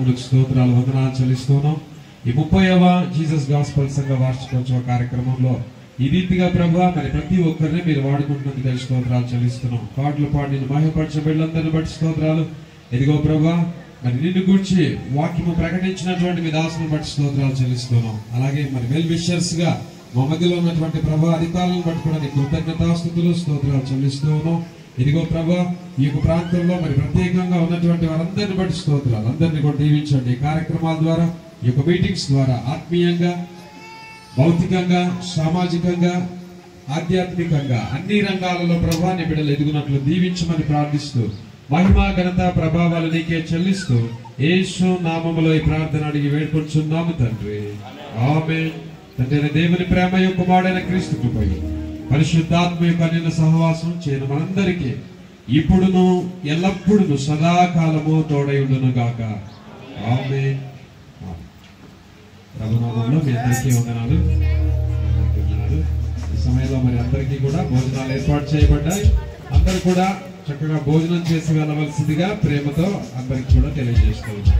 నామములకు స్తోత్రాలు వందనాలు చెల్లిస్తున్నాం. ఈ 30వ జీసస్ గాస్పల్ సంఘ వార్షికోత్సవ కార్యక్రమంలో ఈ రీతిగా ప్రభువా మరి ప్రతి ఒక్కరిని మీరు వాడుకుంటున్నందుకు స్తోత్రాలు చెల్లిస్తున్నాం. పాటలు పాడి మహిమపరిచే బిడ్డలందరిని బట్టి స్తోత్రాలు. ఇదిగో ప్రభువా మరి నిన్ను గూర్చి వాక్యము ప్రకటించినటువంటి మీ దాసులను బట్టి స్తోత్రాలు చెల్లిస్తున్నాం. అలాగే మరి వెల్ విషర్స్ గా మా మధ్యలో ఉన్నటువంటి ప్రభా అధికారులను బట్టి కూడా నీకు కృతజ్ఞతాస్తుతులు స్తోత్రాలు చెల్లిస్తూ ఉన్నాం. ఇదిగో ప్రభా ఈ యొక్క ప్రాంతంలో మరి ప్రత్యేకంగా ఉన్నటువంటి వారందరిని బట్టి స్తోత్రాలు. అందరినీ కూడా దీవించండి. ఈ కార్యక్రమాల ద్వారా ఈ యొక్క మీటింగ్స్ ద్వారా ఆత్మీయంగా, భౌతికంగా, సామాజికంగా, ఆధ్యాత్మికంగా అన్ని రంగాలలో ప్రభా నీ బిడ్డలు ఎదుగునట్లు దీవించమని ప్రార్థిస్తూ మహిమ ఘనత ప్రభావాలు నీకే చెల్లిస్తూ యేసు నామములో ఈ ప్రార్థన అడిగి వేడుకొంచున్నాము తండ్రి. ఆమేన్. తండ్రి దేవుని ప్రేమయు కుమారుడైన క్రీస్తు కృపయు పరిశుద్ధాత్మ యొక్క అన్యోన్య సహవాసం చేయను మనందరికీ ఇప్పుడును ఎల్లప్పుడూ సదాకాలము తోడై ఉండును గాక. ఆమేన్. ప్రభునామములో మీ అందరికీ వందనాలు. ఈ సమయంలో మరి అందరికీ కూడా భోజనాలు ఏర్పాటు చేయబడ్డాయి. అందరూ కూడా చక్కగా భోజనం చేసి వెళ్ళవలసిందిగా ప్రేమతో అందరికి కూడా తెలియజేస్తున్నాం.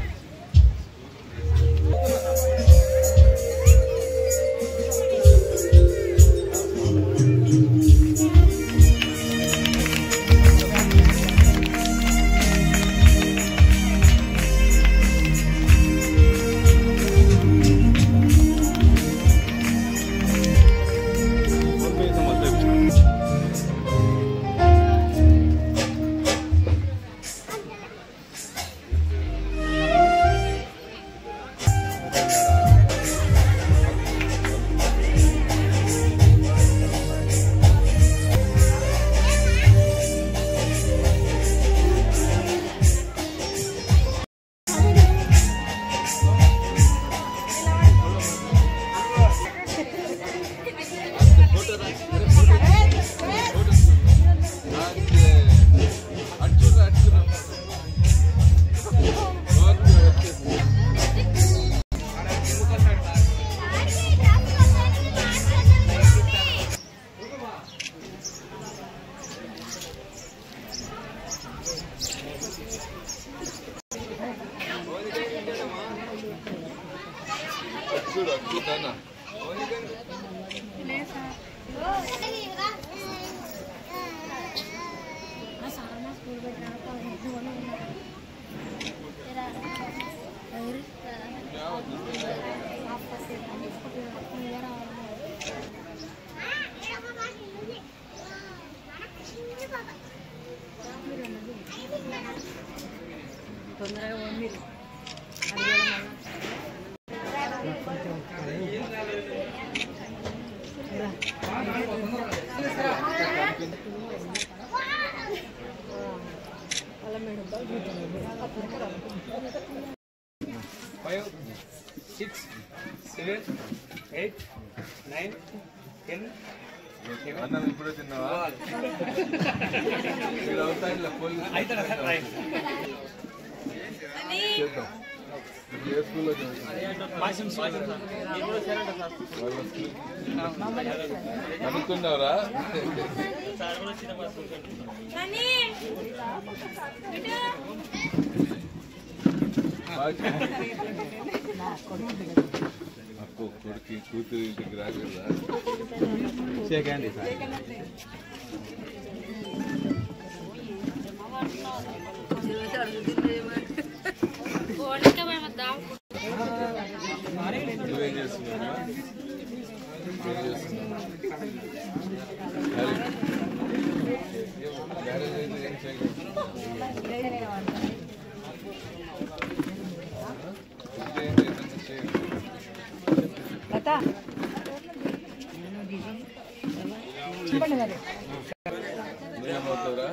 అన్నం ఇప్పుడే తిన్నావా? మీరు అవుతాయిలా చేద్దాం. ఏ స్కూల్లో అనుకున్నారా? అప్పు కొడుకు కూతురు ఇంటికి రాగలరా? చేయండి సార్. నువ్వేం చేస్తున్నావా? ఏం చేస్తున్నావు? మ్యారేజ్ అయితే ఏం చేయగలరు? నువ్వేమవుతావురా?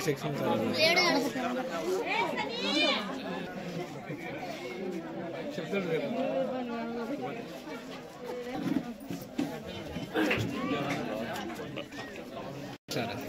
సెక్షన్ చెప్తాడు రేపు Bye.